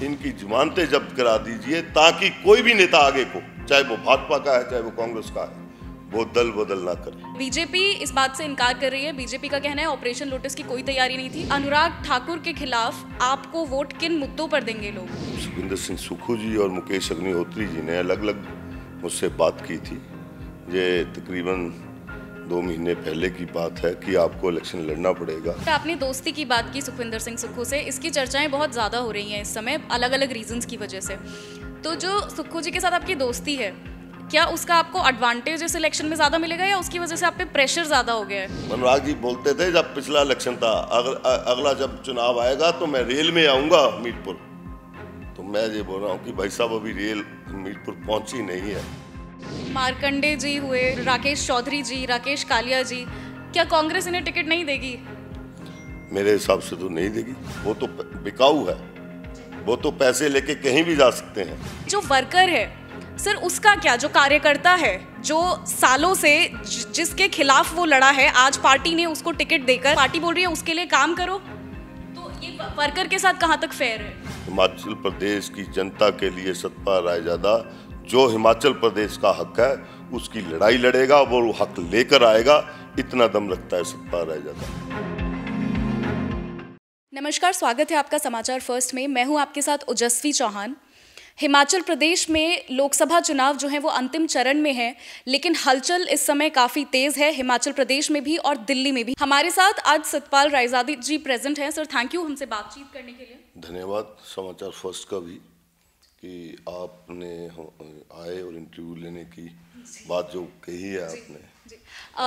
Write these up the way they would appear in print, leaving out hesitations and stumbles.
इनकी जमानतें जब्त करा दीजिए ताकि कोई भी नेता आगे को, चाहे वो भाजपा का है चाहे वो कांग्रेस का है, वो दल बदल ना करे। बीजेपी इस बात से इनकार कर रही है। बीजेपी का कहना है ऑपरेशन लोटस की कोई तैयारी नहीं थी। अनुराग ठाकुर के खिलाफ आपको वोट किन मुद्दों पर देंगे लोग? सुखविंदर सिंह सुक्खू जी और मुकेश अग्निहोत्री जी ने अलग अलग मुझसे बात की थी। ये तकरीबन 2 महीने पहले की बात है कि आपको इलेक्शन लड़ना पड़ेगा। आपने दोस्ती की बात की सुखविंदर सिंह सुक्खू से, इसकी चर्चाएं बहुत ज़्यादा हो रही हैं इस समय अलग अलग रीजंस की वजह से। तो जो सुक्खू जी के साथ आपकी दोस्ती है, क्या उसका आपको एडवांटेज इस इलेक्शन में ज़्यादा मिलेगा या उसकी वजह से आप पे प्रेशर ज़्यादा हो गया है? अनुराग जी बोलते थे जब पिछला इलेक्शन था, अगला जब चुनाव आएगा तो मैं रेल में आऊँगा मीरपुर। तो मैं ये बोल रहा हूँ कि भाई साहब अभी रेल मीरपुर पहुँची नहीं है। मार्कंडे जी हुए, राकेश चौधरी जी, राकेश कालिया जी, क्या कांग्रेस इन्हें टिकट नहीं देगी? मेरे हिसाब से तो नहीं देगी। वो तो बिकाऊ है, वो तो पैसे लेके कहीं भी जा सकते हैं। जो वर्कर है सर, उसका क्या? जो कार्यकर्ता है, जो सालों से जिसके खिलाफ वो लड़ा है, आज पार्टी ने उसको टिकट देकर पार्टी बोल रही है उसके लिए काम करो, तो ये वर्कर के साथ कहाँ तक फेयर है? हिमाचल प्रदेश की जनता के लिए सतपाल रायजादा जो हिमाचल प्रदेश का हक है उसकी लड़ाई लड़ेगा, वो हक लेकर आएगा, इतना दम रखता है सतपाल रायजादा। नमस्कार, स्वागत है आपका समाचार फर्स्ट में। मैं हूं आपके साथ ओजस्वी चौहान। हिमाचल प्रदेश में लोकसभा चुनाव जो है वो अंतिम चरण में है, लेकिन हलचल इस समय काफ़ी तेज़ है हिमाचल प्रदेश में भी और दिल्ली में भी। हमारे साथ आज सतपाल रायजादा जी प्रेजेंट हैं। सर, थैंक यू हमसे बातचीत करने के लिए। धन्यवाद समाचार फर्स्ट का भी कि आपने आए और इंटरव्यू लेने की बात जो कही है आपने।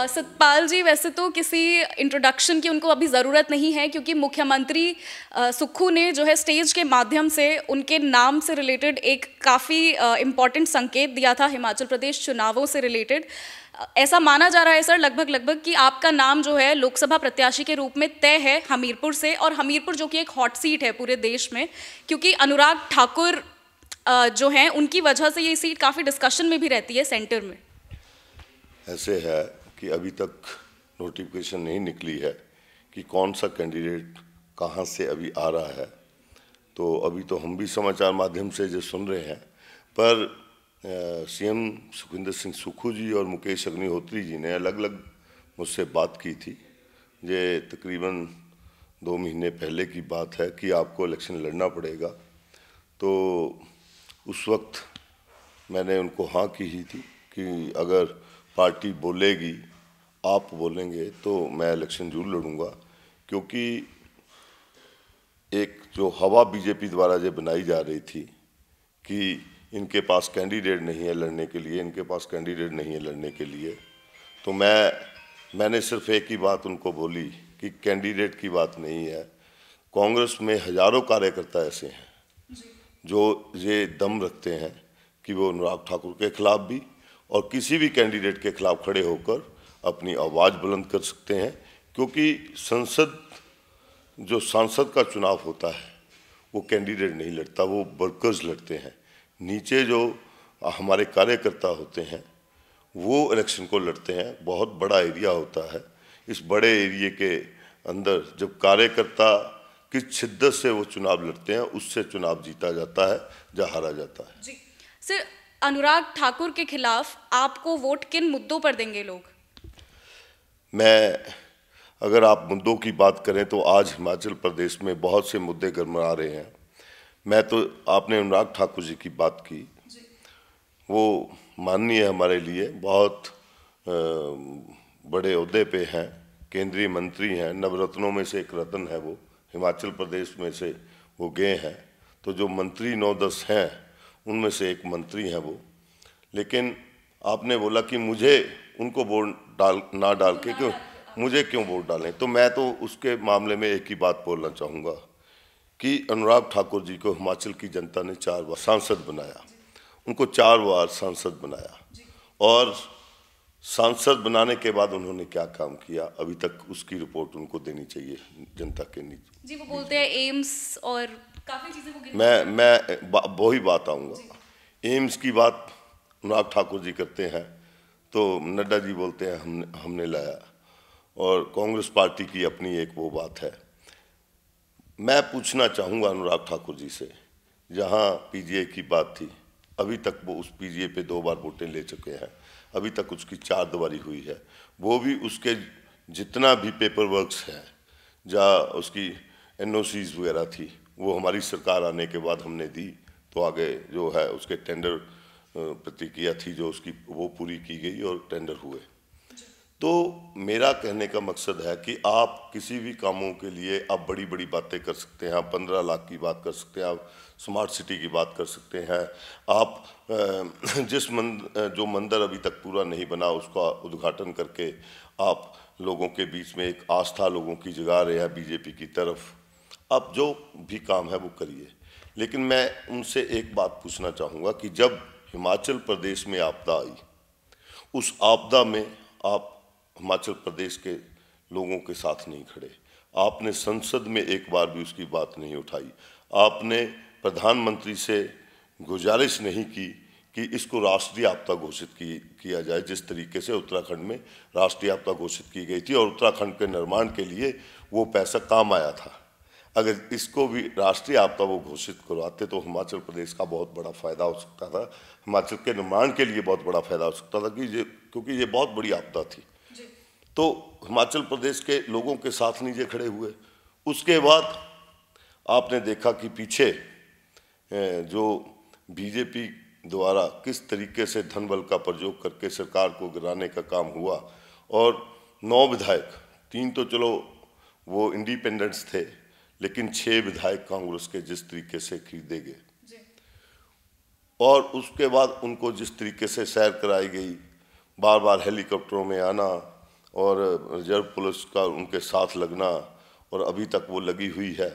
सतपाल जी, वैसे तो किसी इंट्रोडक्शन की उनको अभी ज़रूरत नहीं है, क्योंकि मुख्यमंत्री सुक्खू ने जो है स्टेज के माध्यम से उनके नाम से रिलेटेड एक काफ़ी इम्पॉर्टेंट संकेत दिया था हिमाचल प्रदेश चुनावों से रिलेटेड। ऐसा माना जा रहा है सर लगभग कि आपका नाम जो है लोकसभा प्रत्याशी के रूप में तय है हमीरपुर से, और हमीरपुर जो कि एक हॉट सीट है पूरे देश में, क्योंकि अनुराग ठाकुर जो हैं उनकी वजह से ये सीट काफ़ी डिस्कशन में भी रहती है सेंटर में। ऐसे है कि अभी तक नोटिफिकेशन नहीं निकली है कि कौन सा कैंडिडेट कहाँ से अभी आ रहा है, तो अभी तो हम भी समाचार माध्यम से जो सुन रहे हैं, पर सीएम सुखविंदर सिंह सुक्खू जी और मुकेश अग्निहोत्री जी ने अलग अलग मुझसे बात की थी। ये तकरीबन 2 महीने पहले की बात है कि आपको इलेक्शन लड़ना पड़ेगा। तो उस वक्त मैंने उनको हाँ की ही थी कि अगर पार्टी बोलेगी, आप बोलेंगे तो मैं इलेक्शन जरूर लड़ूंगा, क्योंकि एक जो हवा बीजेपी द्वारा जो बनाई जा रही थी कि इनके पास कैंडिडेट नहीं है लड़ने के लिए, इनके पास कैंडिडेट नहीं है लड़ने के लिए, तो मैंने सिर्फ एक ही बात उनको बोली कि कैंडिडेट की बात नहीं है। कांग्रेस में हजारों कार्यकर्ता ऐसे हैं जो ये दम रखते हैं कि वो अनुराग ठाकुर के खिलाफ भी और किसी भी कैंडिडेट के खिलाफ खड़े होकर अपनी आवाज़ बुलंद कर सकते हैं, क्योंकि जो सांसद का चुनाव होता है वो कैंडिडेट नहीं लड़ता, वो वर्कर्स लड़ते हैं। नीचे जो हमारे कार्यकर्ता होते हैं वो इलेक्शन को लड़ते हैं। बहुत बड़ा एरिया होता है, इस बड़े एरिए के अंदर जब कार्यकर्ता किस शिद्दत से वो चुनाव लड़ते हैं, उससे चुनाव जीता जाता है या हारा जाता है। जी सर, अनुराग ठाकुर के खिलाफ आपको वोट किन मुद्दों पर देंगे लोग? अगर आप मुद्दों की बात करें तो आज हिमाचल प्रदेश में बहुत से मुद्दे गरमा रहे हैं। आपने अनुराग ठाकुर जी की बात की, वो माननीय हमारे लिए बहुत बड़े ओहदे पे हैं, केंद्रीय मंत्री हैं, नवरत्नों में से एक रत्न है वो, हिमाचल प्रदेश में से वो गए हैं। तो जो मंत्री 9-10 हैं उनमें से एक मंत्री हैं वो। लेकिन आपने बोला कि मुझे उनको वोट ना डाल के क्यों, मुझे क्यों वोट डालें, तो मैं तो उसके मामले में एक ही बात बोलना चाहूँगा कि अनुराग ठाकुर जी को हिमाचल की जनता ने 4 बार सांसद बनाया, उनको 4 बार सांसद बनाया, और सांसद बनाने के बाद उन्होंने क्या काम किया अभी तक उसकी रिपोर्ट उनको देनी चाहिए जनता के नीचे। जी, वो बोलते हैं एम्स और काफ़ी चीज़ें वो मैं वही बात आऊँगा। एम्स की बात अनुराग ठाकुर जी करते हैं तो नड्डा जी बोलते हैं हमने लाया, और कांग्रेस पार्टी की अपनी एक वो बात है। मैं पूछना चाहूँगा अनुराग ठाकुर जी से, जहां पीजीआई की बात थी, अभी तक वो उस पीजीआई पे 2 बार वोटें ले चुके हैं, अभी तक उसकी 4 दवारी हुई है। वो भी उसके जितना भी पेपर वर्क्स है, जहाँ उसकी एनओसीज वगैरह थी, वो हमारी सरकार आने के बाद हमने दी, तो आगे जो है उसके टेंडर प्रतिक्रिया थी जो उसकी, वो पूरी की गई और टेंडर हुए। तो मेरा कहने का मकसद है कि आप किसी भी कामों के लिए आप बड़ी बड़ी बातें कर सकते हैं, आप 15 लाख की बात कर सकते हैं, आप स्मार्ट सिटी की बात कर सकते हैं, आप जो मंदिर अभी तक पूरा नहीं बना उसका उद्घाटन करके आप लोगों के बीच में एक आस्था लोगों की जगा रहे हैं बीजेपी की तरफ। आप जो भी काम है वो करिए, लेकिन मैं उनसे एक बात पूछना चाहूँगा कि जब हिमाचल प्रदेश में आपदा आई, उस आपदा में आप हिमाचल प्रदेश के लोगों के साथ नहीं खड़े, आपने संसद में एक बार भी उसकी बात नहीं उठाई, आपने प्रधानमंत्री से गुजारिश नहीं की कि इसको राष्ट्रीय आपदा घोषित किया जाए, जिस तरीके से उत्तराखंड में राष्ट्रीय आपदा घोषित की गई थी और उत्तराखंड के निर्माण के लिए वो पैसा काम आया था। अगर इसको भी राष्ट्रीय आपदा वो घोषित करवाते तो हिमाचल प्रदेश का बहुत बड़ा फायदा हो सकता था, हिमाचल के निर्माण के लिए बहुत बड़ा फायदा हो सकता था क्योंकि ये बहुत बड़ी आपदा थी। तो हिमाचल प्रदेश के लोगों के साथ नहीं खड़े हुए। उसके बाद आपने देखा कि पीछे जो बीजेपी द्वारा किस तरीके से धन बल का प्रयोग करके सरकार को गिराने का काम हुआ, और 9 विधायक, 3 तो चलो वो इंडिपेंडेंट्स थे, लेकिन 6 विधायक कांग्रेस के जिस तरीके से खरीदे गए, और उसके बाद उनको जिस तरीके से सैर कराई गई, बार बार हेलीकॉप्टरों में आना और रिजर्व पुलिस का उनके साथ लगना, और अभी तक वो लगी हुई है।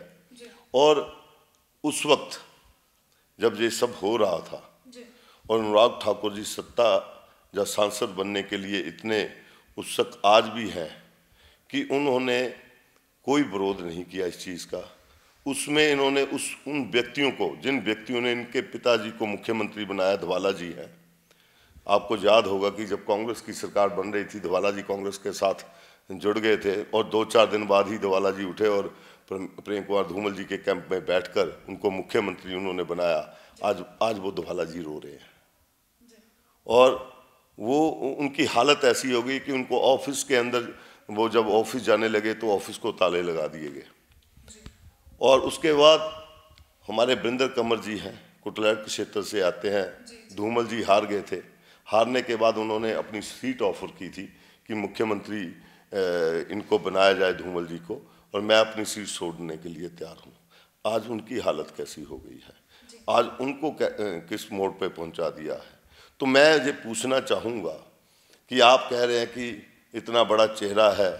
और उस वक्त जब ये सब हो रहा था और अनुराग ठाकुर जी सत्ता या सांसद बनने के लिए इतने उत्सुक आज भी हैं कि उन्होंने कोई विरोध नहीं किया इस चीज़ का। उसमें इन्होंने उन व्यक्तियों को, जिन व्यक्तियों ने इनके पिताजी को मुख्यमंत्री बनाया, धवाला जी हैं, आपको याद होगा कि जब कांग्रेस की सरकार बन रही थी, धवाला जी कांग्रेस के साथ जुड़ गए थे और 2-4 दिन बाद ही धवाला जी उठे और प्रेम कुमार धूमल जी के कैंप में बैठकर उनको मुख्यमंत्री उन्होंने बनाया। आज वो धवाला जी रो रहे हैं, और वो उनकी हालत ऐसी हो गई कि उनको ऑफिस के अंदर, वो जब ऑफिस जाने लगे तो ऑफिस को ताले लगा दिए गए। और उसके बाद हमारे वरिंदर कंवर जी हैं, कुटलैट क्षेत्र से आते हैं, धूमल जी हार गए थे। हारने के बाद उन्होंने अपनी सीट ऑफर की थी कि मुख्यमंत्री इनको बनाया जाए, धूमल जी को, और मैं अपनी सीट छोड़ने के लिए तैयार हूँ। आज उनकी हालत कैसी हो गई है, आज उनको किस मोड़ पे पहुँचा दिया है। तो मैं ये पूछना चाहूँगा कि आप कह रहे हैं कि इतना बड़ा चेहरा है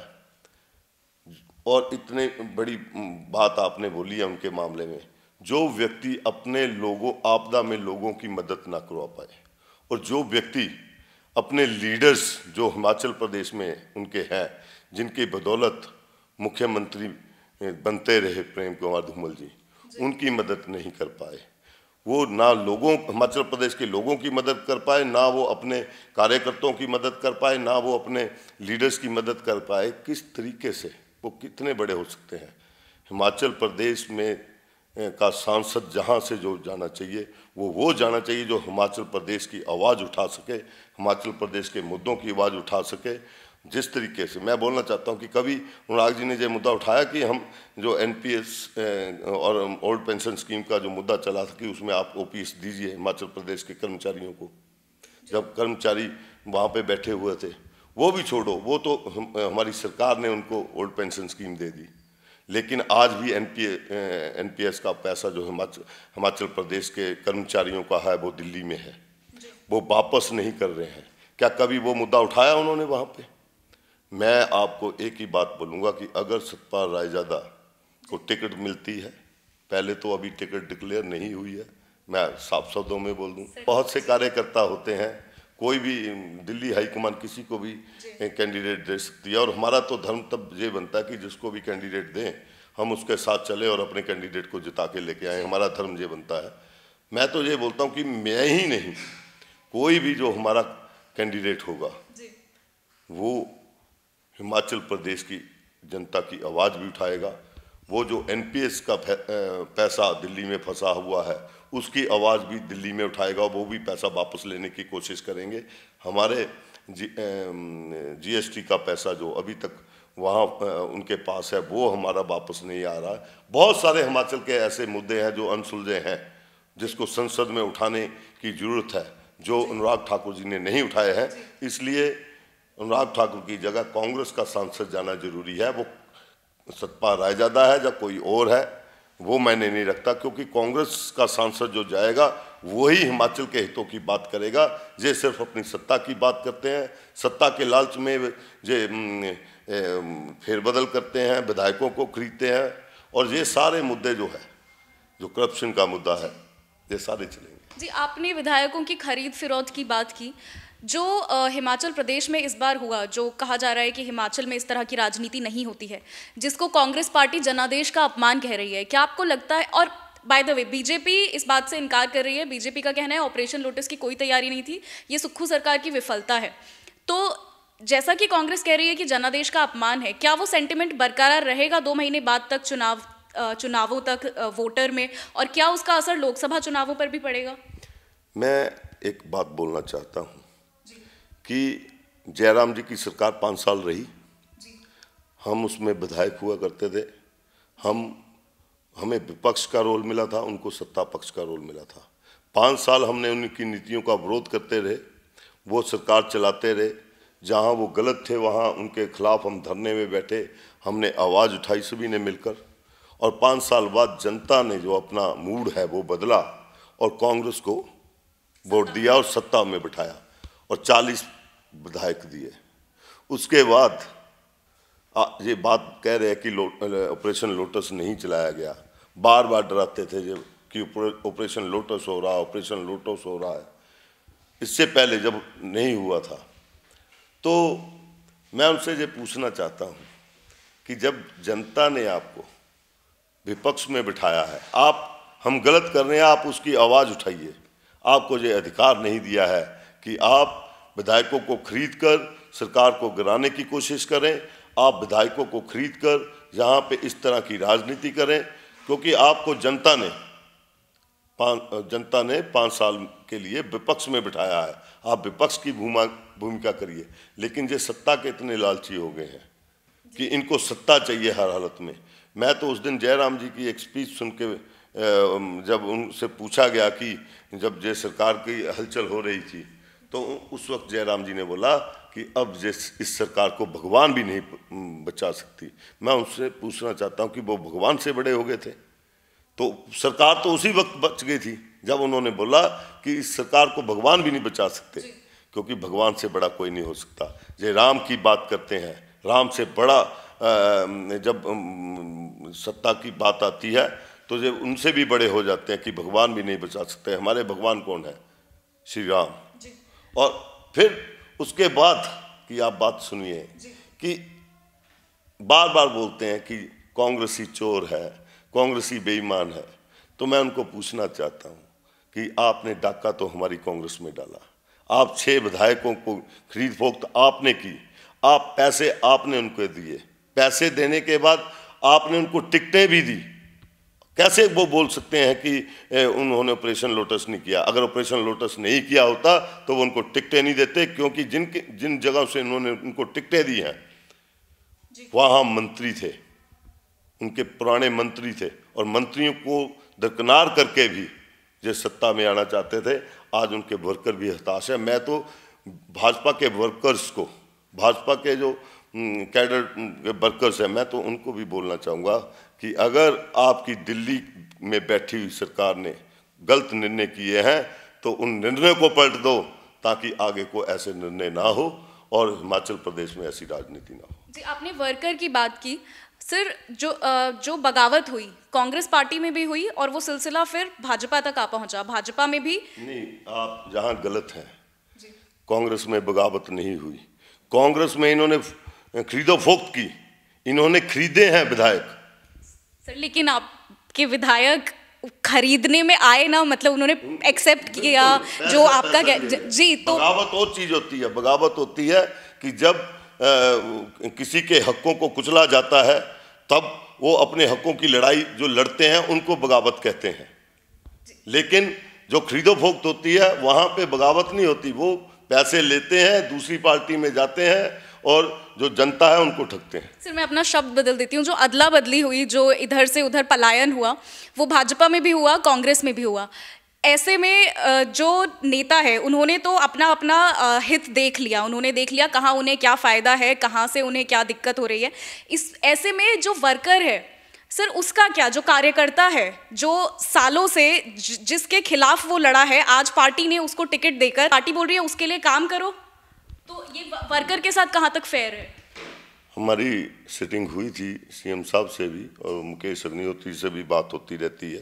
और इतने बड़ी बात आपने बोली है उनके मामले में, जो व्यक्ति अपने लोगों, आपदा में लोगों की मदद ना करवा पाए, और जो व्यक्ति अपने लीडर्स जो हिमाचल प्रदेश में उनके हैं, जिनकी बदौलत मुख्यमंत्री बनते रहे प्रेम कुमार धूमल जी, उनकी मदद नहीं कर पाए। वो ना हिमाचल प्रदेश के लोगों की मदद कर पाए, ना वो अपने कार्यकर्ताओं की मदद कर पाए, ना वो अपने लीडर्स की मदद कर पाए। किस तरीके से वो कितने बड़े हो सकते हैं? हिमाचल प्रदेश में का सांसद जहां से जो जाना चाहिए वो जाना चाहिए जो हिमाचल प्रदेश की आवाज़ उठा सके, हिमाचल प्रदेश के मुद्दों की आवाज़ उठा सके। जिस तरीके से मैं बोलना चाहता हूं कि कभी अनुराग जी ने ये मुद्दा उठाया कि हम जो एनपीएस और ओल्ड पेंशन स्कीम का जो मुद्दा चला था कि उसमें आप ओपीएस दीजिए हिमाचल प्रदेश के कर्मचारियों को। जब कर्मचारी वहाँ पे बैठे हुए थे, वो भी छोड़ो, वो तो हमारी सरकार ने उनको ओल्ड पेंशन स्कीम दे दी, लेकिन आज भी एनपीएस का पैसा जो हिमाचल प्रदेश के कर्मचारियों का है वो दिल्ली में है, वो वापस नहीं कर रहे हैं। क्या कभी वो मुद्दा उठाया उन्होंने वहाँ पे? मैं आपको एक ही बात बोलूँगा कि अगर सतपाल रायजादा को टिकट मिलती है, पहले तो अभी टिकट डिक्लेयर नहीं हुई है, मैं साफ शब्दों में बोल दूँ, बहुत से कार्यकर्ता होते हैं, कोई भी दिल्ली हाईकमान किसी को भी कैंडिडेट दे सकती है, और हमारा तो धर्म तब ये बनता है कि जिसको भी कैंडिडेट दें हम उसके साथ चले और अपने कैंडिडेट को जिता के लेके आए, हमारा धर्म ये बनता है। मैं तो ये बोलता हूँ कि मैं ही नहीं, कोई भी जो हमारा कैंडिडेट होगा वो हिमाचल प्रदेश की जनता की आवाज़ भी उठाएगा, वो जो एनपीएस का पैसा दिल्ली में फंसा हुआ है उसकी आवाज़ भी दिल्ली में उठाएगा, वो भी पैसा वापस लेने की कोशिश करेंगे। हमारे जीएसटी का पैसा जो अभी तक वहाँ उनके पास है वो हमारा वापस नहीं आ रहा है। बहुत सारे हिमाचल के ऐसे मुद्दे हैं जो अनसुलझे हैं, जिसको संसद में उठाने की जरूरत है, जो अनुराग ठाकुर जी ने नहीं उठाए हैं। इसलिए अनुराग ठाकुर की जगह कांग्रेस का सांसद जाना जरूरी है। वो सतपाल रायजादा है या कोई और है वो मैंने नहीं रखता, क्योंकि कांग्रेस का सांसद जो जाएगा वही हिमाचल के हितों की बात करेगा। जे सिर्फ अपनी सत्ता की बात करते हैं, सत्ता के लालच में जे फेरबदल करते हैं, विधायकों को खरीदते हैं, और ये सारे मुद्दे जो है, जो करप्शन का मुद्दा है, ये सारे चलेंगे। जी, आपने विधायकों की खरीद फिरौत की बात की। जो हिमाचल प्रदेश में इस बार हुआ, जो कहा जा रहा है कि हिमाचल में इस तरह की राजनीति नहीं होती है, जिसको कांग्रेस पार्टी जनादेश का अपमान कह रही है, क्या आपको लगता है? और बाय द वे बीजेपी इस बात से इनकार कर रही है। बीजेपी का कहना है ऑपरेशन लोटस की कोई तैयारी नहीं थी, ये सुक्खू सरकार की विफलता है। तो जैसा कि कांग्रेस कह रही है कि जनादेश का अपमान है, क्या वो सेंटिमेंट बरकरार रहेगा 2 महीने बाद तक चुनावों तक वोटर में, और क्या उसका असर लोकसभा चुनावों पर भी पड़ेगा? मैं एक बात बोलना चाहता हूँ कि जयराम जी की सरकार 5 साल रही, हम उसमें विधायक हुआ करते थे, हमें विपक्ष का रोल मिला था, उनको सत्ता पक्ष का रोल मिला था। 5 साल हमने उनकी नीतियों का विरोध करते रहे, वो सरकार चलाते रहे। जहाँ वो गलत थे वहाँ उनके खिलाफ हम धरने में बैठे, हमने आवाज़ उठाई सभी ने मिलकर, और 5 साल बाद जनता ने जो अपना मूड है वो बदला और कांग्रेस को वोट दिया और सत्ता में बिठाया और 40 विधायक दिए। उसके बाद ये बात कह रहे हैं कि ऑपरेशन लोटस नहीं चलाया गया, बार बार डराते थे जब कि ऑपरेशन लोटस हो रहा, ऑपरेशन लोटस हो रहा है। इससे पहले जब नहीं हुआ था, तो मैं उनसे ये पूछना चाहता हूँ कि जब जनता ने आपको विपक्ष में बिठाया है, हम गलत कर रहे हैं, आप उसकी आवाज़ उठाइए। आपको ये अधिकार नहीं दिया है कि आप विधायकों को खरीदकर सरकार को गिराने की कोशिश करें, आप विधायकों को खरीदकर यहाँ पे इस तरह की राजनीति करें, क्योंकि आपको जनता ने 5 साल के लिए विपक्ष में बिठाया है। आप विपक्ष की भूमिका करिए, लेकिन ये सत्ता के इतने लालची हो गए हैं कि इनको सत्ता चाहिए हर हालत में। मैं तो उस दिन जयराम जी की एक स्पीच सुन के जब उनसे पूछा गया कि जब ये सरकार की हलचल हो रही थी, तो उस वक्त जयराम जी ने बोला कि अब इस सरकार को भगवान भी नहीं बचा सकती। मैं उनसे पूछना चाहता हूं कि वो भगवान से बड़े हो गए थे? तो सरकार तो उसी वक्त बच गई थी जब उन्होंने बोला कि इस सरकार को भगवान भी नहीं बचा सकते, क्योंकि भगवान से बड़ा कोई नहीं हो सकता। ये राम की बात करते हैं, राम से बड़ा जब सत्ता की बात आती है तो जब उनसे भी बड़े हो जाते हैं कि भगवान भी नहीं बचा सकते। हमारे भगवान कौन है? श्री राम। और फिर उसके बाद की आप बात सुनिए कि बार बार बोलते हैं कि कांग्रेसी चोर है, कांग्रेसी बेईमान है। तो मैं उनको पूछना चाहता हूं कि आपने डाका तो हमारी कांग्रेस में डाला, आप 6 विधायकों को खरीद फरोख्त आपने की, आप पैसे आपने उनको दिए, पैसे देने के बाद आपने उनको टिकटें भी दी। कैसे वो बोल सकते हैं कि उन्होंने ऑपरेशन लोटस नहीं किया? अगर ऑपरेशन लोटस नहीं किया होता तो वो उनको टिकटें नहीं देते, क्योंकि जिन जगहों से उन्होंने उनको टिकटें दी हैं वहाँ मंत्री थे, उनके पुराने मंत्री थे, और मंत्रियों को दरकिनार करके भी जो सत्ता में आना चाहते थे। आज उनके वर्कर भी हताश है। मैं तो भाजपा के वर्कर्स को, भाजपा के जो कैडर वर्कर्स हैं, मैं तो उनको भी बोलना चाहूँगा कि अगर आपकी दिल्ली में बैठी हुई सरकार ने गलत निर्णय किए हैं तो उन निर्णय को पलट दो, ताकि आगे को ऐसे निर्णय ना हो और हिमाचल प्रदेश में ऐसी राजनीति ना हो। जी, आपने वर्कर की बात की। सर, जो बगावत हुई कांग्रेस पार्टी में भी हुई और वो सिलसिला फिर भाजपा तक आ पहुंचा, भाजपा में भी नहीं। आप जहां गलत हैं, कांग्रेस में बगावत नहीं हुई। कांग्रेस में इन्होंने खरीदो फोक्त की, इन्होंने खरीदे हैं विधायक। सर, लेकिन आपके विधायक खरीदने में आए ना, मतलब उन्होंने एक्सेप्ट किया जो आपका जी। तो बगावत और चीज होती है। बगावत होती है कि जब किसी के हकों को कुचला जाता है, तब वो अपने हकों की लड़ाई जो लड़ते हैं उनको बगावत कहते हैं। लेकिन जो खरीदो फरोख्त होती है वहाँ पे बगावत नहीं होती, वो पैसे लेते हैं, दूसरी पार्टी में जाते हैं और जो जनता है उनको ठगते हैं। सर मैं अपना शब्द बदल देती हूँ, जो अदला बदली हुई, जो इधर से उधर पलायन हुआ, वो भाजपा में भी हुआ, कांग्रेस में भी हुआ। ऐसे में जो नेता है उन्होंने तो अपना अपना हित देख लिया, उन्होंने देख लिया कहाँ उन्हें क्या फ़ायदा है, कहाँ से उन्हें क्या दिक्कत हो रही है। इस ऐसे में जो वर्कर है सर, उसका क्या, जो कार्यकर्ता है, जो सालों से जिसके खिलाफ वो लड़ा है, आज पार्टी ने उसको टिकट देकर पार्टी बोल रही है उसके लिए काम करो, तो ये वर्कर के साथ कहाँ तक फेयर है? हमारी सिटिंग हुई थी सीएम साहब से भी और मुकेश अग्निहोत्री से भी बात होती रहती है,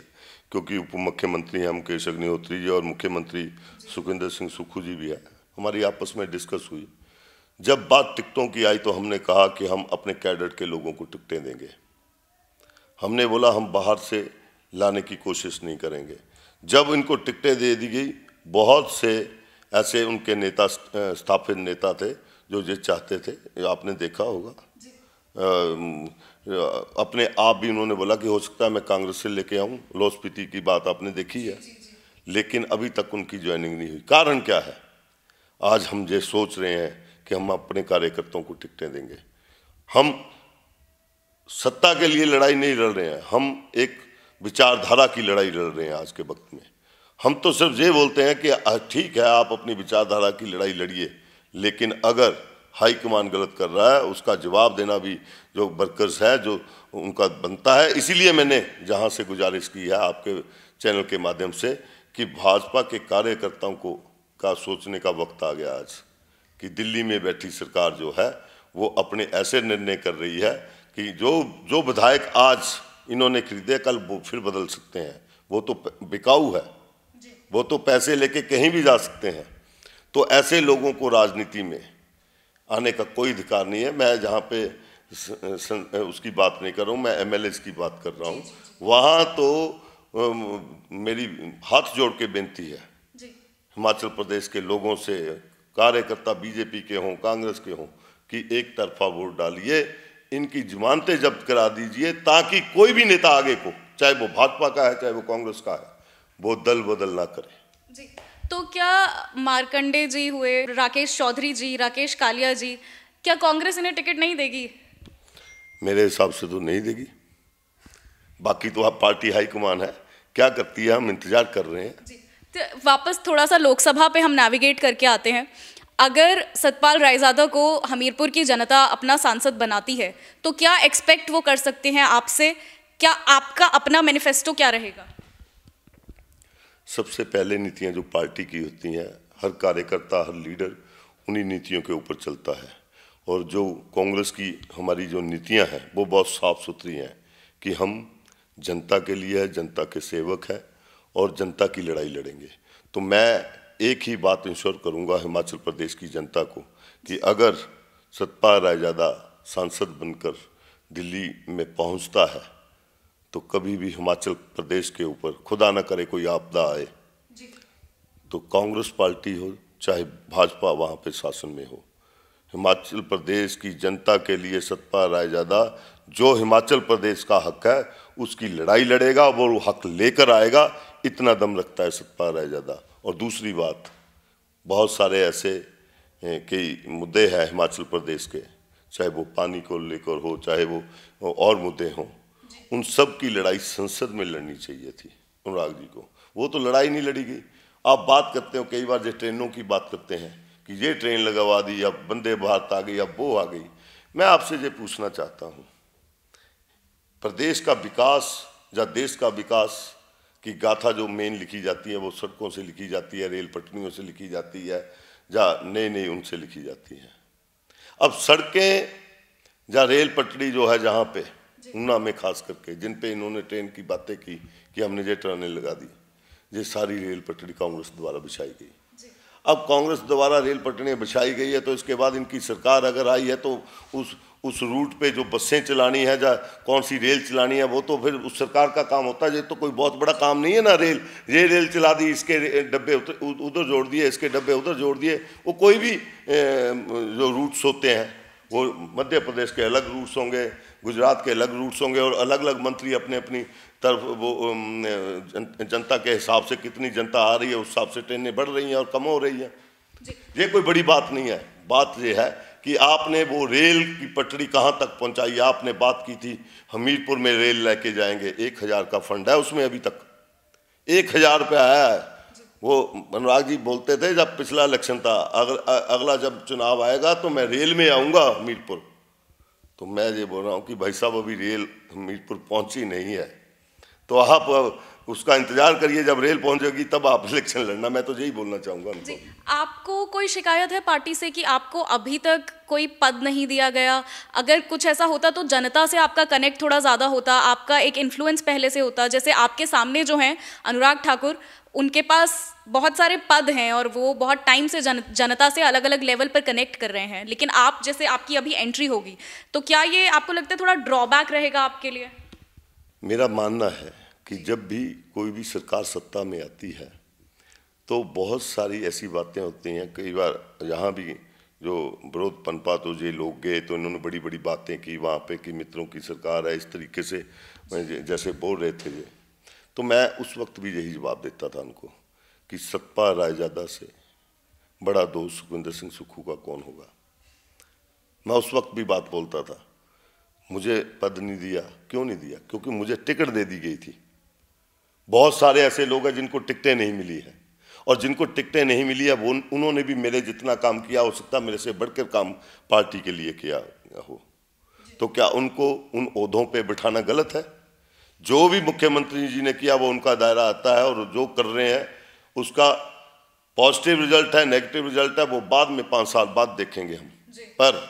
क्योंकि उप मुख्यमंत्री हैं मुकेश अग्निहोत्री जी और मुख्यमंत्री सुखविंदर सिंह सुक्खू जी भी है। हमारी आपस में डिस्कस हुई। जब बात टिकटों की आई तो हमने कहा कि हम अपने कैडर के लोगों को टिकटें देंगे। हमने बोला हम बाहर से लाने की कोशिश नहीं करेंगे। जब इनको टिकटें दे दी गई, बहुत से ऐसे उनके नेता, स्थापित नेता थे जो ये चाहते थे, आपने देखा होगा। अपने आप भी उन्होंने बोला कि हो सकता है मैं कांग्रेस से लेके आऊं, लॉ-स्पीति की बात आपने देखी है। लेकिन अभी तक उनकी ज्वाइनिंग नहीं हुई। कारण क्या है? आज हम ये सोच रहे हैं कि हम अपने कार्यकर्ताओं को टिकटें देंगे। हम सत्ता के लिए लड़ाई नहीं लड़ रहे हैं, हम एक विचारधारा की लड़ाई लड़ रहे हैं आज के वक्त में। हम तो सिर्फ ये बोलते हैं कि ठीक है आप अपनी विचारधारा की लड़ाई लड़िए, लेकिन अगर हाईकमान गलत कर रहा है उसका जवाब देना भी जो वर्कर्स है जो उनका बनता है। इसीलिए मैंने जहां से गुजारिश की है आपके चैनल के माध्यम से कि भाजपा के कार्यकर्ताओं को का सोचने का वक्त आ गया आज, कि दिल्ली में बैठी सरकार जो है वो अपने ऐसे निर्णय कर रही है कि जो विधायक आज इन्होंने खरीदे कल वो फिर बदल सकते हैं। वो तो बिकाऊ है, वो तो पैसे लेके कहीं भी जा सकते हैं। तो ऐसे लोगों को राजनीति में आने का कोई अधिकार नहीं है। मैं जहाँ पे उसकी बात नहीं कर रहा हूँ, मैं एमएलएस की बात कर रहा हूँ। वहाँ तो मेरी हाथ जोड़ के बेनती है हिमाचल प्रदेश के लोगों से, कार्यकर्ता बीजेपी के हों कांग्रेस के हों, कि एक तरफा वोट डालिए, इनकी जमानतें जब्त करा दीजिए, ताकि कोई भी नेता आगे को, चाहे वो भाजपा का है चाहे वो कांग्रेस का है, वो दल बदल ना करे। जी, तो क्या मार्कंडे जी हुए, राकेश चौधरी जी, राकेश कालिया जी, क्या कांग्रेस इन्हें टिकट नहीं देगी? मेरे हिसाब से तो नहीं देगी। बाकी तो आप पार्टी हाईकमान है, क्या करती है हम इंतजार कर रहे हैं। जी, तो वापस थोड़ा सा लोकसभा पे हम नेविगेट करके आते हैं। अगर सतपाल रायजादा को हमीरपुर की जनता अपना सांसद बनाती है तो क्या एक्सपेक्ट वो कर सकते हैं आपसे? क्या आपका अपना मैनिफेस्टो क्या रहेगा? सबसे पहले नीतियां जो पार्टी की होती हैं, हर कार्यकर्ता हर लीडर उन्हीं नीतियों के ऊपर चलता है। और जो कांग्रेस की हमारी जो नीतियां हैं वो बहुत साफ सुथरी हैं कि हम जनता के लिए है, जनता के सेवक हैं और जनता की लड़ाई लड़ेंगे। तो मैं एक ही बात इंश्योर करूंगा हिमाचल प्रदेश की जनता को कि अगर सतपाल रायजादा सांसद बनकर दिल्ली में पहुंचता है तो कभी भी हिमाचल प्रदेश के ऊपर खुदा न करे कोई आपदा आए तो कांग्रेस पार्टी हो चाहे भाजपा वहाँ पे शासन में हो, हिमाचल प्रदेश की जनता के लिए सतपाल रायजादा जो हिमाचल प्रदेश का हक है उसकी लड़ाई लड़ेगा, वो हक लेकर आएगा। इतना दम रखता है सतपाल रायजादा। और दूसरी बात, बहुत सारे ऐसे कई मुद्दे हैं हिमाचल प्रदेश के, चाहे वो पानी को लेकर हो चाहे वो और मुद्दे हों, उन सब की लड़ाई संसद में लड़नी चाहिए थी अनुराग जी को। वो तो लड़ाई नहीं लड़ी गई। आप बात करते हो कई बार जो ट्रेनों की बात करते हैं कि ये ट्रेन लगवा दी, अब वंदे भारत आ गई, अब वो आ गई। मैं आपसे ये पूछना चाहता हूँ, प्रदेश का विकास या देश का विकास की गाथा जो मेन लिखी जाती है वो सड़कों से लिखी जाती है, रेल पटरियों से लिखी जाती है, या नई उनसे लिखी जाती है। अब सड़कें या रेल पटरी जो है जहाँ पे ऊना में खास करके जिन पे इन्होंने ट्रेन की बातें की कि हमने ये ट्रेनें लगा दी, ये सारी रेल पटरी कांग्रेस द्वारा बिछाई गई। अब कांग्रेस द्वारा रेल पटरियाँ बिछाई गई है तो इसके बाद इनकी सरकार अगर आई है तो उस रूट पे जो बसें चलानी है या कौन सी रेल चलानी है वो तो फिर उस सरकार का काम होता है। ये तो कोई बहुत बड़ा काम नहीं है ना। ये रेल चला दी, इसके डब्बे उधर जोड़ दिए, इसके डब्बे उधर जोड़ दिए। वो कोई भी जो रूट्स होते हैं वो मध्य प्रदेश के अलग रूट्स होंगे, गुजरात के अलग रूट्स होंगे और अलग अलग मंत्री अपने अपनी तरफ वो जनता के हिसाब से कितनी जनता आ रही है उस हिसाब से ट्रेनें बढ़ रही हैं और कम हो रही हैं। ये कोई बड़ी बात नहीं है। बात ये है कि आपने वो रेल की पटड़ी कहाँ तक पहुँचाई। आपने बात की थी हमीरपुर में रेल लेके जाएंगे, 1000 का फंड है उसमें, अभी तक 1000 रुपया आया है। वो अनुराग जी बोलते थे जब पिछला इलेक्शन था, अगला जब चुनाव आएगा तो मैं रेल में आऊँगा हमीरपुर। तो मैं ये बोल रहा हूँ कि भाई साहब अभी रेल हमीरपुर पहुँची नहीं है, तो आप उसका इंतजार करिए, जब रेल पहुंचेगी तब आप इलेक्शन लड़ना। मैं तो यही बोलना चाहूँगा उनको। आपको कोई शिकायत है पार्टी से कि आपको अभी तक कोई पद नहीं दिया गया? अगर कुछ ऐसा होता तो जनता से आपका कनेक्ट थोड़ा ज़्यादा होता, आपका एक इन्फ्लुएंस पहले से होता। जैसे आपके सामने जो हैं अनुराग ठाकुर, उनके पास बहुत सारे पद हैं और वो बहुत टाइम से जनता से अलग अलग लेवल पर कनेक्ट कर रहे हैं, लेकिन आप जैसे आपकी अभी एंट्री होगी, तो क्या ये आपको लगता है थोड़ा ड्रॉबैक रहेगा आपके लिए? मेरा मानना है कि जब भी कोई भी सरकार सत्ता में आती है तो बहुत सारी ऐसी बातें होती हैं। कई बार यहाँ भी जो विरोध पनपा, तो ये लोग गए तो इन्होंने बड़ी बड़ी बातें की वहाँ पे कि मित्रों की सरकार है, इस तरीके से जैसे बोल रहे थे ये। तो मैं उस वक्त भी यही जवाब देता था उनको कि सतपाल रायजादा से बड़ा दोस्त सुखविंदर सिंह सुक्खू का कौन होगा। मैं उस वक्त भी बात बोलता था। मुझे पद नहीं दिया, क्यों नहीं दिया? क्योंकि मुझे टिकट दे दी गई थी। बहुत सारे ऐसे लोग हैं जिनको टिकटें नहीं मिली है, और जिनको टिकटें नहीं मिली है वो उन्होंने भी मेरे जितना काम किया, हो सकता मेरे से बढ़कर काम पार्टी के लिए किया हो। तो क्या उनको उन ओहदों पे बिठाना गलत है? जो भी मुख्यमंत्री जी ने किया वो उनका दायरा आता है, और जो कर रहे हैं उसका पॉजिटिव रिजल्ट है, नेगेटिव रिजल्ट है, वो बाद में 5 साल बाद देखेंगे हम। पर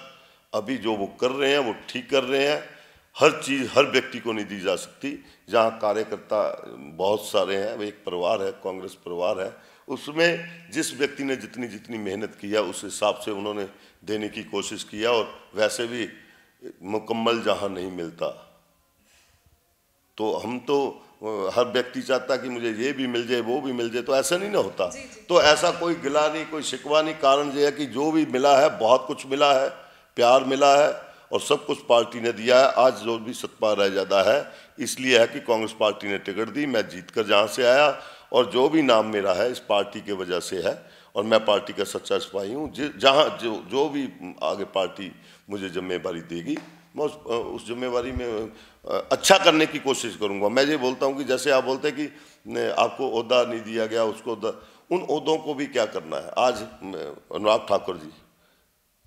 अभी जो वो कर रहे हैं वो ठीक कर रहे हैं। हर चीज़ हर व्यक्ति को नहीं दी जा सकती। जहाँ कार्यकर्ता बहुत सारे हैं, वो एक परिवार है, कांग्रेस परिवार है, उसमें जिस व्यक्ति ने जितनी जितनी मेहनत की है उस हिसाब से उन्होंने देने की कोशिश किया। और वैसे भी मुकम्मल जहाँ नहीं मिलता तो हम तो हर व्यक्ति चाहता कि मुझे ये भी मिल जाए वो भी मिल जाए, तो ऐसा नहीं ना होता। तो ऐसा कोई गिला नहीं, कोई शिकवा नहीं। कारण ये है कि जो भी मिला है बहुत कुछ मिला है, प्यार मिला है और सब कुछ पार्टी ने दिया है। आज जो भी सतपाल रायजादा है इसलिए है कि कांग्रेस पार्टी ने टिकट दी, मैं जीतकर जहाँ से आया, और जो भी नाम मेरा है इस पार्टी के वजह से है, और मैं पार्टी का सच्चा सिपाही हूँ। जहाँ जो भी आगे पार्टी मुझे जिम्मेवारी देगी मैं उस जिम्मेवारी में अच्छा करने की कोशिश करूँगा। मैं ये बोलता हूँ कि जैसे आप बोलते हैं कि आपको ओहदा नहीं दिया गया, उसको उन ओहदों को भी क्या करना है। आज अनुराग ठाकुर जी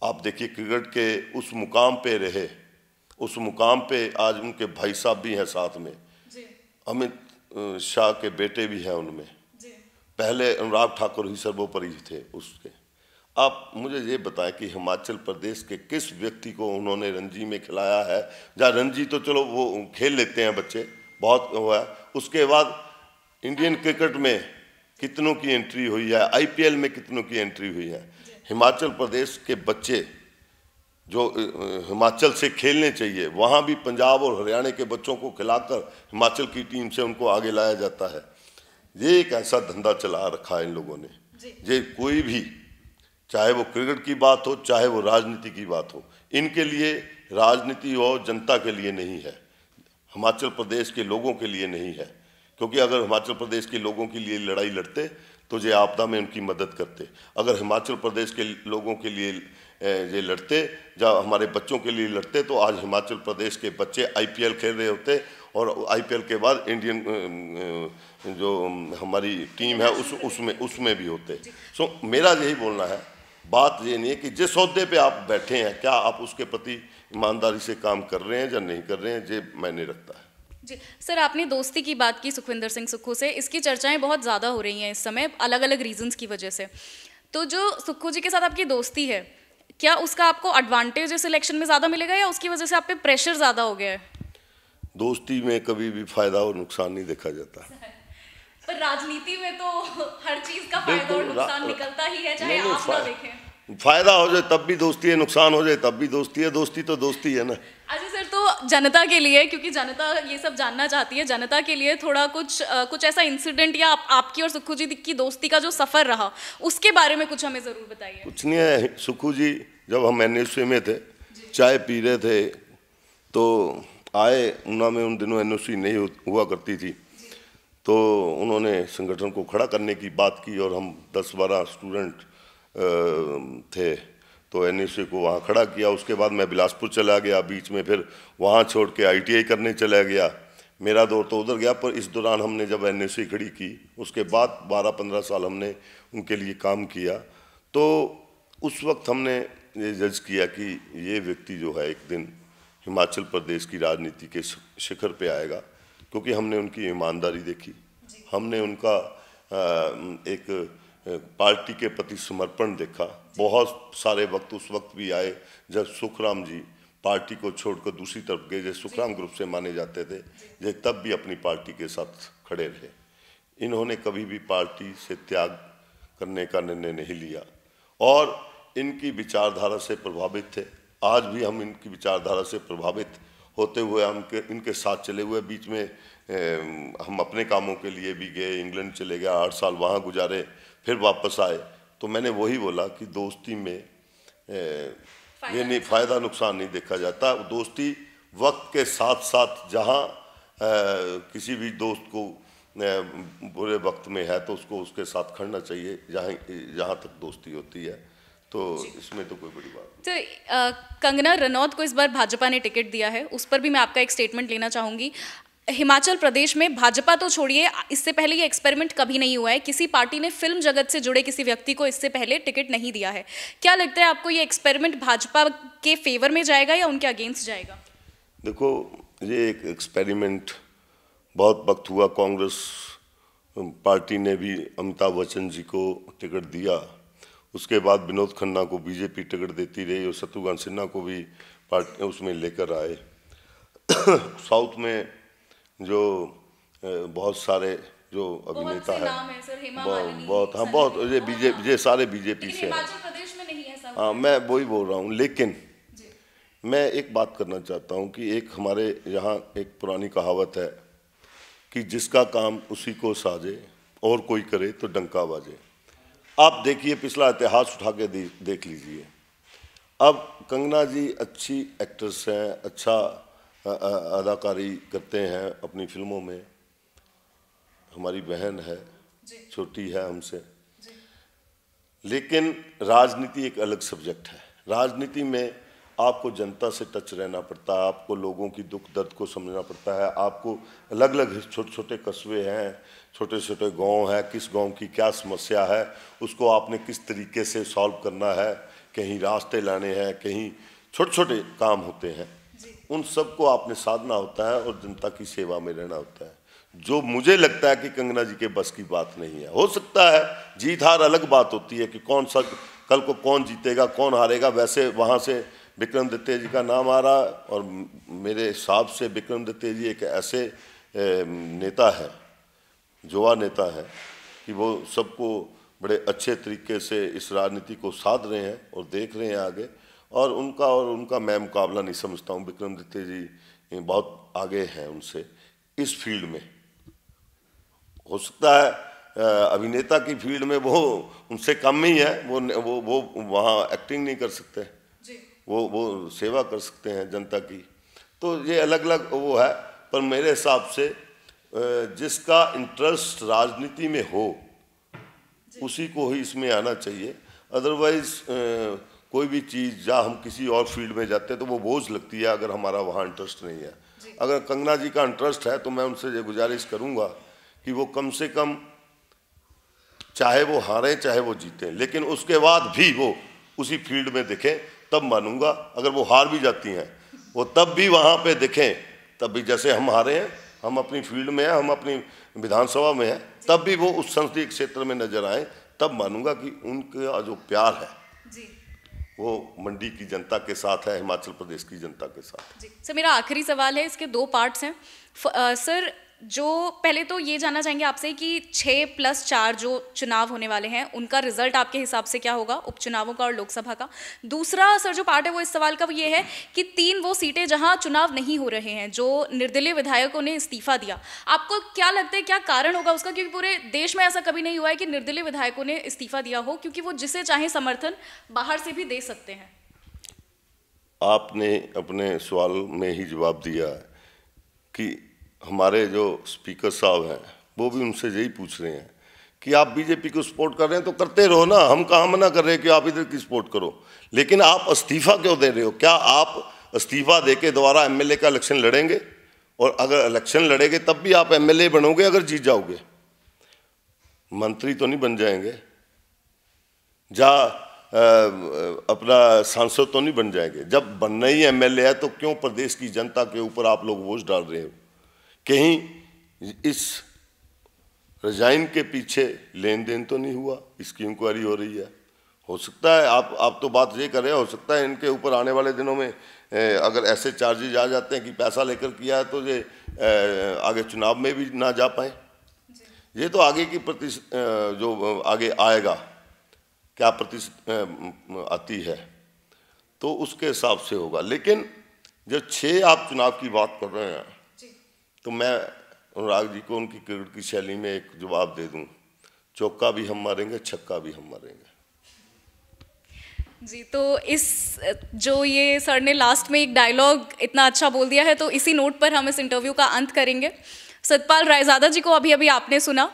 आप देखिए क्रिकेट के उस मुकाम पे रहे, उस मुकाम पे आज उनके भाई साहब भी हैं साथ में, अमित शाह के बेटे भी हैं उनमें। पहले अनुराग ठाकुर ही सर्वोपरि थे उसके। आप मुझे ये बताएं कि हिमाचल प्रदेश के किस व्यक्ति को उन्होंने रणजी में खिलाया है? जहाँ रणजी तो चलो वो खेल लेते हैं बच्चे, बहुत हुआ है। उसके बाद इंडियन क्रिकेट में कितनों की एंट्री हुई है, IPL में कितनों की एंट्री हुई है। हिमाचल प्रदेश के बच्चे जो हिमाचल से खेलने चाहिए, वहाँ भी पंजाब और हरियाणा के बच्चों को खिलाकर हिमाचल की टीम से उनको आगे लाया जाता है। ये एक ऐसा धंधा चला रखा है इन लोगों ने। ये कोई भी, चाहे वो क्रिकेट की बात हो चाहे वो राजनीति की बात हो, इनके लिए राजनीति और जनता के लिए नहीं है, हिमाचल प्रदेश के लोगों के लिए नहीं है। क्योंकि अगर हिमाचल प्रदेश के लोगों के लिए लड़ाई लड़ते तो ये आपदा में उनकी मदद करते। अगर हिमाचल प्रदेश के लोगों के लिए ये लड़ते, जब हमारे बच्चों के लिए लड़ते, तो आज हिमाचल प्रदेश के बच्चे IPL खेल रहे होते, और IPL के बाद इंडियन जो हमारी टीम है उसमें भी होते। सो मेरा यही बोलना है, बात ये नहीं है कि जिस ओहदे पे आप बैठे हैं क्या आप उसके प्रति ईमानदारी से काम कर रहे हैं या नहीं कर रहे हैं, ये मैंने रखता है। जी सर, आपने दोस्ती की बात की सुखविंदर सिंह सुक्खू से। इसकी चर्चाएं बहुत ज़्यादा हो रही हैं इस समय अलग अलग रीजंस की वजह से। तो जो सुक्खू जी के साथ आपकी दोस्ती है, क्या उसका आपको एडवांटेज इस इलेक्शन में ज़्यादा मिलेगा या उसकी वजह से आप पे प्रेशर ज़्यादा हो गया है? दोस्ती में कभी भी फायदा और नुकसान नहीं देखा जाता। पर राजनीति में तो हर चीज़ का फायदा और नुकसान निकलता ही है, चाहे आप ना देखें। फायदा हो जाए तब भी दोस्ती है, नुकसान हो जाए तब भी दोस्ती है। दोस्ती तो दोस्ती है ना। अच्छा सर, तो जनता के लिए, क्योंकि जनता ये सब जानना चाहती है, जनता के लिए थोड़ा कुछ ऐसा इंसिडेंट या आपकी और सुक्खू जी की दोस्ती का जो सफ़र रहा उसके बारे में कुछ हमें ज़रूर बताइए। कुछ नहीं है, सुक्खू जी जब हम NSA में थे, चाय पी रहे थे तो आए ऊना में, उन दिनों एनओसी नहीं हुआ करती थी, तो उन्होंने संगठन को खड़ा करने की बात की और हम 10-12 स्टूडेंट थे, तो एनओसी को वहाँ खड़ा किया। उसके बाद मैं बिलासपुर चला गया, बीच में फिर वहाँ छोड़ के आईटीआई करने चला गया। मेरा दौर तो उधर गया, पर इस दौरान हमने जब एनओसी खड़ी की, उसके बाद 12-15 साल हमने उनके लिए काम किया। तो उस वक्त हमने ये जज किया कि ये व्यक्ति जो है एक दिन हिमाचल प्रदेश की राजनीति के शिखर पे आएगा, क्योंकि हमने उनकी ईमानदारी देखी, हमने उनका एक पार्टी के प्रति समर्पण देखा। बहुत सारे वक्त उस वक्त भी आए जब सुखराम जी पार्टी को छोड़कर दूसरी तरफ गए, जो सुखराम ग्रुप से माने जाते थे, जो तब भी अपनी पार्टी के साथ खड़े रहे। इन्होंने कभी भी पार्टी से त्याग करने का निर्णय नहीं लिया और इनकी विचारधारा से प्रभावित थे। आज भी हम इनकी विचारधारा से प्रभावित होते हुए हम इनके साथ चले हुए। बीच में हम अपने कामों के लिए भी गए, इंग्लैंड चले गए, 8 साल वहाँ गुजारे, फिर वापस आए। तो मैंने वही बोला कि दोस्ती में ये नहीं, फ़ायदा नुकसान नहीं देखा जाता। दोस्ती वक्त के साथ साथ जहाँ किसी भी दोस्त को बुरे वक्त में है तो उसको उसके साथ खड़ना चाहिए, जहाँ तक दोस्ती होती है। तो इसमें तो कोई बड़ी बात नहीं। तो कंगना रनौत को इस बार भाजपा ने टिकट दिया है, उस पर भी मैं आपका एक स्टेटमेंट लेना चाहूँगी। हिमाचल प्रदेश में भाजपा तो छोड़िए, इससे पहले ये एक्सपेरिमेंट कभी नहीं हुआ है, किसी पार्टी ने फिल्म जगत से जुड़े किसी व्यक्ति को इससे पहले टिकट नहीं दिया है। क्या लगता है आपको, ये एक्सपेरिमेंट भाजपा के फेवर में जाएगा या उनके अगेंस्ट जाएगा? देखो, ये एक एक्सपेरिमेंट बहुत वक्त हुआ। कांग्रेस पार्टी ने भी अमिताभ बच्चन जी को टिकट दिया, उसके बाद विनोद खन्ना को बीजेपी टिकट देती रही और शत्रुघ्न सिन्हा को भी पार्टी उसमें लेकर आए। साउथ में जो बहुत सारे जो अभिनेता है, ये सारे बीजेपी से हैं। हाँ, मैं वही बोल रहा हूँ। लेकिन मैं एक बात करना चाहता हूँ कि एक हमारे यहाँ एक पुरानी कहावत है कि जिसका काम उसी को साजे और कोई करे तो डंका बाजे। आप देखिए, पिछला इतिहास उठा के देख लीजिए। अब कंगना जी अच्छी एक्ट्रेस हैं, अच्छा अदाकारी करते हैं अपनी फिल्मों में, हमारी बहन है, छोटी है हमसे, लेकिन राजनीति एक अलग सब्जेक्ट है। राजनीति में आपको जनता से टच रहना पड़ता है, आपको लोगों की दुख दर्द को समझना पड़ता है, आपको अलग अलग छोटे छोटे कस्बे हैं, छोटे छोटे गांव हैं, किस गांव की क्या समस्या है उसको आपने किस तरीके से सॉल्व करना है, कहीं रास्ते लाने हैं, कहीं छोटे छोटे काम होते हैं, उन सब को आपने साधना होता है और जनता की सेवा में रहना होता है, जो मुझे लगता है कि कंगना जी के बस की बात नहीं है। हो सकता है जीत हार अलग बात होती है कि कौन सा कल को कौन जीतेगा कौन हारेगा। वैसे वहाँ से विक्रमादित्य जी का नाम आ रहा और मेरे हिसाब से विक्रमादित्य जी एक ऐसे नेता है, युवा नेता है कि वो सबको बड़े अच्छे तरीके से इस राजनीति को साध रहे हैं और देख रहे हैं आगे, और उनका मैं मुकाबला नहीं समझता हूँ। विक्रमादित्य जी बहुत आगे हैं उनसे इस फील्ड में। हो सकता है अभिनेता की फील्ड में वो उनसे कम ही है, वो वहाँ एक्टिंग नहीं कर सकते, वो सेवा कर सकते हैं जनता की। तो ये अलग अलग वो है, पर मेरे हिसाब से जिसका इंटरेस्ट राजनीति में हो उसी को ही इसमें आना चाहिए। अदरवाइज कोई भी चीज़ जहाँ हम किसी और फील्ड में जाते हैं तो वो बोझ लगती है अगर हमारा वहाँ इंटरेस्ट नहीं है। अगर कंगना जी का इंटरेस्ट है तो मैं उनसे ये गुजारिश करूँगा कि वो कम से कम, चाहे वो हारें चाहे वो जीतें, लेकिन उसके बाद भी वो उसी फील्ड में दिखें, तब मानूंगा। अगर वो हार भी जाती हैं वो तब भी वहाँ पे दिखें, तब भी जैसे हम हारे हैं, हम अपनी फील्ड में हैं, हम अपनी विधानसभा में हैं, तब भी वो उस संसदीय क्षेत्र में नजर आए, तब मानूंगा कि उनका जो प्यार है वो मंडी की जनता के साथ है, हिमाचल प्रदेश की जनता के साथ। जी सर, मेरा आखिरी सवाल है, इसके 2 पार्ट्स हैं। सर, जो पहले तो ये जानना चाहेंगे आपसे कि 6+4 जो चुनाव होने वाले हैं उनका रिजल्ट आपके हिसाब से क्या होगा, उपचुनावों का और लोकसभा का। दूसरा सर जो पार्ट है वो इस सवाल का ये है कि 3 वो सीटें जहां चुनाव नहीं हो रहे हैं, जो निर्दलीय विधायकों ने इस्तीफा दिया, आपको क्या लगता है क्या कारण होगा उसका? क्योंकि पूरे देश में ऐसा कभी नहीं हुआ है कि निर्दलीय विधायकों ने इस्तीफा दिया हो, क्योंकि वो जिसे चाहे समर्थन बाहर से भी दे सकते हैं। आपने अपने सवाल में ही जवाब दिया कि हमारे जो स्पीकर साहब हैं वो भी उनसे यही पूछ रहे हैं कि आप बीजेपी को सपोर्ट कर रहे हैं तो करते रहो ना, हम कहाँ मना कर रहे हैं कि आप इधर की सपोर्ट करो, लेकिन आप इस्तीफा क्यों दे रहे हो? क्या आप इस्तीफा देके दोबारा एमएलए का इलेक्शन लड़ेंगे? और अगर इलेक्शन लड़ेंगे तब भी आप एमएलए बनोगे अगर जीत जाओगे, मंत्री तो नहीं बन जाएंगे, अपना सांसद तो नहीं बन जाएंगे। जब बनना ही एमएलए है तो क्यों प्रदेश की जनता के ऊपर आप लोग बोझ डाल रहे हो? कहीं इस रिजाइन के पीछे लेन देन तो नहीं हुआ? इसकी इंक्वायरी हो रही है। हो सकता है आप तो बात ये कर रहे हो सकता है इनके ऊपर आने वाले दिनों में अगर ऐसे चार्जेज आ जाते हैं कि पैसा लेकर किया है तो ये आगे चुनाव में भी ना जा पाए। ये तो आगे की जो आगे आएगा क्या प्रतिशत आती है तो उसके हिसाब से होगा। लेकिन जब 6 आप चुनाव की बात कर रहे हैं तो मैं अनुराग जी को उनकी क्रिकेट की शैली में एक जवाब दे दूं, चौका भी हम मारेंगे, छक्का भी हम मारेंगे। जी, तो इस जो ये सर ने लास्ट में एक डायलॉग इतना अच्छा बोल दिया है, तो इसी नोट पर हम इस इंटरव्यू का अंत करेंगे। सतपाल रायजादा जी को अभी अभी आपने सुना,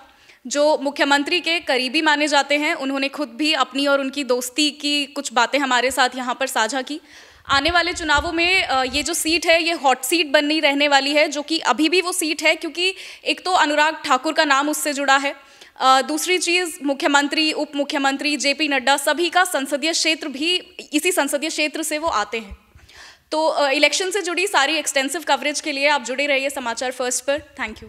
जो मुख्यमंत्री के करीबी माने जाते हैं। उन्होंने खुद भी अपनी और उनकी दोस्ती की कुछ बातें हमारे साथ यहाँ पर साझा की। आने वाले चुनावों में ये जो सीट है ये हॉट सीट बननी रहने वाली है, जो कि अभी भी वो सीट है क्योंकि एक तो अनुराग ठाकुर का नाम उससे जुड़ा है, दूसरी चीज़ मुख्यमंत्री, उप मुख्यमंत्री, जेपी नड्डा सभी का संसदीय क्षेत्र भी इसी संसदीय क्षेत्र से वो आते हैं। तो इलेक्शन से जुड़ी सारी एक्सटेंसिव कवरेज के लिए आप जुड़े रहिए समाचार फर्स्ट पर। Thank you.